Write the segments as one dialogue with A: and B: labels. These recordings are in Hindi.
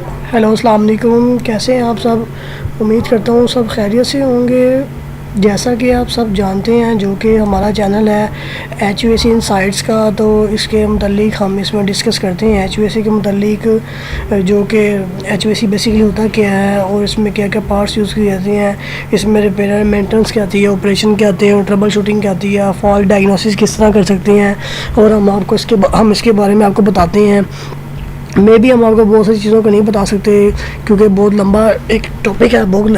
A: हेलो अस्सलाम वालेकुम, कैसे हैं आप सब। उम्मीद करता हूँ सब खैरियत से होंगे। जैसा कि आप सब जानते हैं जो कि हमारा चैनल है HUAC इनसाइट्स का, तो इसके मतलब हम इसमें डिस्कस करते हैं HUAC के मतलब जो कि HUAC बेसिकली होता क्या है और इसमें क्या क्या पार्ट्स यूज़ किए जाते हैं, इसमें रिपेयर मेंटेनेंस क्या आती है, ऑपरेशन क्या आते हैं, ट्रबल शूटिंग क्या आती है, फॉल्ट डायग्नोसिस किस तरह कर सकते हैं, और हम इसके बारे में आपको बताते हैं। मे भी हम आपको बहुत सारी चीज़ों को नहीं बता सकते क्योंकि बहुत लंबा एक टॉपिक है, बहुत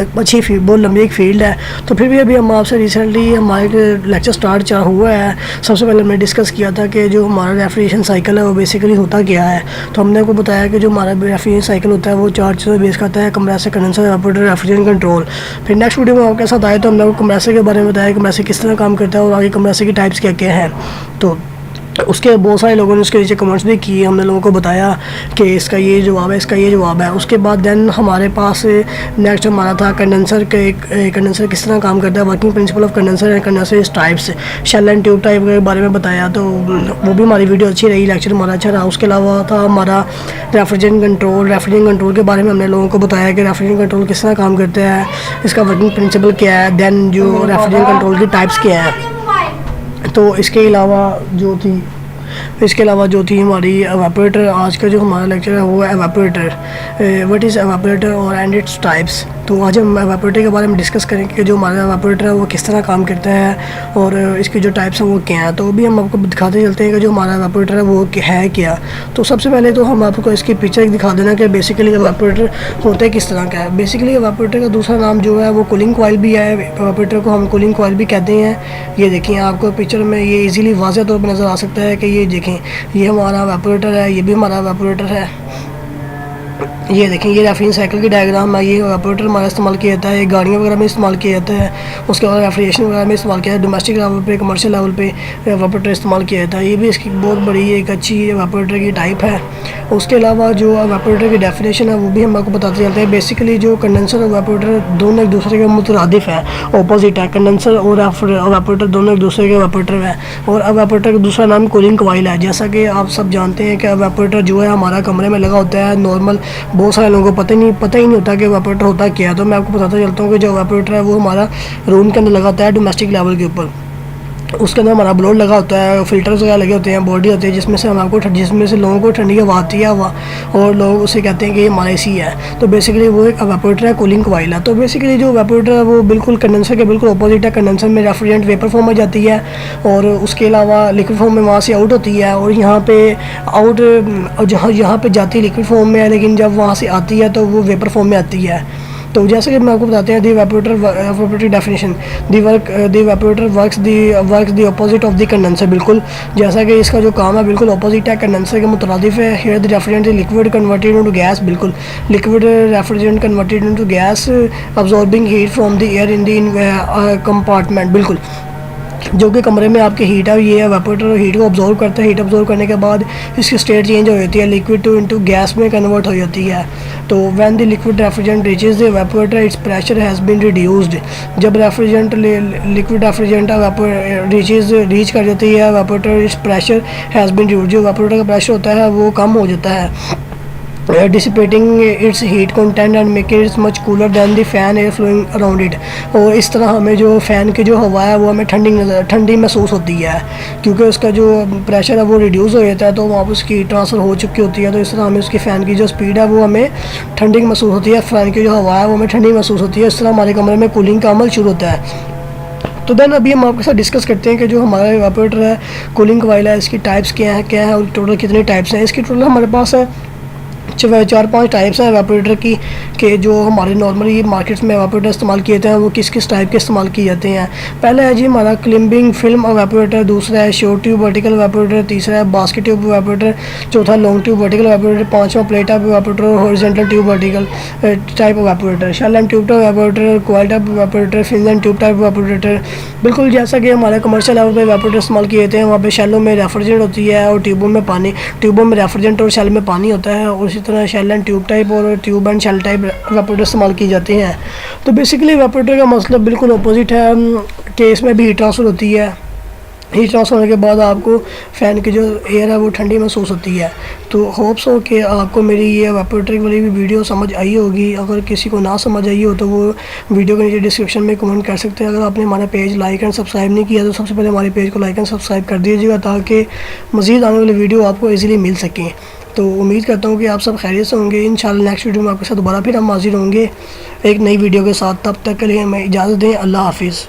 A: लंबी एक फील्ड है। तो फिर भी अभी हम आपसे रिसेंटली हमारे लेक्चर स्टार्ट हुआ है। सबसे पहले हमने डिस्कस किया था कि जो हमारा रेफ्रिजरेशन साइकिल है वो बेसिकली होता क्या है। तो हमने आपको बताया कि जो हमारा रेफ्रिजरेशन साइकिल होता है वो 4 चीज़ों बेस करता है: compressor, condenser, evaporator, refrigeration control. फिर नेक्स्ट वीडियो में आपके साथ आए तो हमने आपको कंप्रेसर के बारे में बताया, कंप्रेसर किस तरह काम करता है और आगे कंप्रेसर की टाइप्स क्या क्या हैं। तो उसके बहुत सारे लोगों ने उसके नीचे कमेंट्स भी किए, हमने लोगों को बताया कि इसका ये जवाब है, इसका ये जवाब है। उसके बाद देन हमारे पास नेक्स्ट हमारा था कंडेंसर के, कंडेंसर किस तरह काम करता है, working principle of condenser and condenser types, shell and tube type के बारे में बताया। तो वो भी हमारी वीडियो अच्छी रही, लेक्चर हमारा अच्छा रहा। उसके अलावा था हमारा रेफ्रिजरेशन कंट्रोल। रेफ्रिजरेशन कंट्रोल के बारे में हमने लोगों को बताया कि रेफ्रिजरेशन कंट्रोल किस तरह काम करता है, इसका वर्किंग प्रिंसिपल क्या है, देन जो रेफ्रिजरेशन कंट्रोल की टाइप्स क्या है। तो इसके अलावा जो थी हमारी एवापोरेटर। आज का जो हमारा लेक्चर है वो है एवापोरेटर, व्हाट इज़ एवापोरेटर और एंड इट्स टाइप्स। तो आज हम एवापोरेटर के बारे में डिस्कस करेंगे कि जो हमारा एवापोरेटर है वो किस तरह काम करता है और इसकी जो टाइप्स हैं वो क्या हैं। तो भी हम आपको दिखाते चलते हैं कि जो हमारा एवापोरेटर है वो है क्या। तो सबसे पहले तो हम आपको इसकी पिक्चर दिखा देना कि बेसिकली एवापोरेटर होता है किस तरह का है। बेसिकली एवापोरेटर का दूसरा नाम जो है वो कूलिंग कॉइल भी है। एवापोरेटर को हम कूलिंग कॉइल भी कहते हैं। ये देखिए आपको पिक्चर में ये इजीली वाज़ेह तौर पर नज़र आ सकता है कि ये देखें, ये हमारा एवापोरेटर है, ये भी हमारा एवापोरेटर है। ये देखें, ये रेफ्रिजरेशन साइकिल की डायग्राम है। ये एवापोरेटर हमारा इस्तेमाल किया जाता है, गाड़ियों वगैरह में इस्तेमाल किया जाता है। उसके बाद रेफ्रिजरेशन वगैरह में इस्तेमाल किया जाता है, डोमेस्टिक लेवल पे, कमर्शियल लेवल पे एवापोरेटर इस्तेमाल किया जाता है। ये भी इसकी बहुत बड़ी एक अच्छी एवापोरेटर की टाइप है। उसके अलावा जो एवापोरेटर की डेफिनेशन है वो भी हम आपको बताते चलते हैं। बेसिकली जो कंडेंसर और एवापोरेटर दोनों एक दूसरे के मुतरादिफ है, ऑपोजिट है। कंडेंसर और एवापोरेटर दोनों एक दूसरे के एवापोरेटर है। और एवापोरेटर का दूसरा नाम कूलिंग कॉइल है। जैसा कि आप सब जानते हैं कि एवापोरेटर जो है हमारा कमरे में लगा होता है नॉर्मल। बहुत सारे लोगों को पता ही नहीं होता कि एवापोरेटर होता क्या है। तो मैं आपको बताता चलता हूँ कि जो एवापोरेटर है वो हमारा रूम के अंदर लगा होता है डोमेस्टिक लेवल के ऊपर। उसके अंदर हमारा ब्लोअर लगा होता है, फिल्टर्स वगैरह लगे होते हैं, बॉडी होती है जिसमें से लोगों को ठंडी हवा आती है हवा, और लोग उसे कहते हैं कि ये हमारा AC है। तो बेसिकली वो एक एवापोरेटर है, कूलिंग कॉइल है। तो बेसिकली जो एवापोरेटर है वो बिल्कुल कंडेंसर के बिल्कुल अपोजिट है। कंडेंसर में रेफ्रिजरेंट वेपर फॉर्म में जाती है और उसके अलावा लिक्विड फॉर्म में वहाँ से आउट होती है, और यहाँ पे जाती है लिक्विड फॉर्म में है, लेकिन जब वहाँ से आती है तो वो वेपर फॉर्म में आती है। तो जैसे कि मैं आपको बताते हैं the evaporator definition, the evaporator works the opposite of the condenser. बिल्कुल जैसा कि इसका जो काम है बिल्कुल अपोजिट है, कंडेंसर के मुतरादिफ है। Here the refrigerant is liquid converted into gas. बिल्कुल liquid refrigerant converted into gas absorbing heat from the air in the compartment. बिल्कुल जो कि कमरे में आपकी हीट है, ये एवापोरेटर हीट को ऑब्जॉर्व करता है। हीट ऑब्जॉर्व करने के बाद इसकी स्टेट चेंज हो जाती है, लिक्विड टू इनटू गैस में कन्वर्ट हो जाती है। तो when the liquid refrigerant reaches the evaporator its pressure has been reduced. जब लिक्विड रेफ्रिजरेंट रीच कर जाती है evaporator, its pressure has been reduced. जो एवापोरेटर का प्रेशर होता है वो कम हो जाता है, dissipating its heat content and making it much cooler than the fan air flowing around it। और इस तरह हमें जो फ़ैन की जो हवा है वो हमें ठंडी महसूस होती है, क्योंकि उसका जो प्रेशर है वो रिड्यूस हो जाता है, तो वहाँ पर उसकी हीट ट्रांसफ़र हो चुकी होती है। तो इस तरह हमें उसकी फ़ैन की जो स्पीड है वो हमें ठंडी महसूस होती है, फ़ैन की जो हवा है वो हमें ठंडी महसूस होती है। इस तरह हमारे कमरे में कूलिंग का अमल शुरू होता है। तो देन अभी हम आपके साथ डिस्कस करते हैं कि जो हमारा एवापोरेटर है, कूलिंग कॉइल है, इसकी टाइप्स क्या है और टोटल कितने टाइप्स हैं। इसकी टोटल हमारे पास है 4-5 टाइप्स हैं एवापोरेटर की, कि जो हमारे नॉर्मली मार्केट्स में एवापोरेटर इस्तेमाल किए जाते हैं वो किस किस टाइप के इस्तेमाल किए जाते हैं। पहला है जी हमारा क्लिम्बिंग फिल्म एवापोरेटर, दूसरा है शॉर्ट ट्यूब वर्टिकल एवापोरेटर, तीसरा है बास्केट ट्यूब एवापोरेटर, चौथा लॉन्ग ट्यूब वर्टिकल एवापोरेटर, पांचवा प्लेट टाइप एवापोरेटर और horizontal tube vertical type evaporator, shell and tube type evaporator, coil type evaporator, fin and tube type evaporator. बिल्कुल जैसा कि हमारे कमर्शियल लेवल पर एवापोरेटर इस्तेमाल किए जाते हैं, वहाँ पर शेलों में रेफ्रिजरेंट होती है और ट्यूबों में रेफ्रिजरेंट और शेल में पानी होता है, और इसी तरह शेल एंड ट्यूब टाइप और tube and shell type evaporator इस्तेमाल किए जाते हैं। तो बेसिकली एवापोरेटर का मतलब बिल्कुल अपोजिट है कि इसमें भी हीट ट्रांसफ़र होती है, हीट ट्रांसफ़र होने के बाद आपको फ़ैन की जो एयर है वो ठंडी महसूस होती है। तो होप्स हो कि आपको मेरी ये एवापोरेटर वाली भी वीडियो समझ आई होगी। अगर किसी को ना समझ आई हो तो वो वीडियो के नीचे डिस्क्रिप्शन में कमेंट कर सकते हैं। अगर आपने हमारा पेज लाइक एंड सब्सक्राइब नहीं किया तो सबसे पहले हमारे पेज को लाइक एंड सब्सक्राइब कर दीजिएगा ताकि मज़ीद आने वाली वीडियो आपको ईज़िली मिल सकें। तो उम्मीद करता हूँ कि आप सब खैरियत से होंगे। इंशाल्लाह नेक्स्ट वीडियो में आपके साथ दोबारा फिर हम हाज़िर होंगे एक नई वीडियो के साथ। तब तक के लिए हमें इजाज़त दें। अल्लाह हाफ़िज़।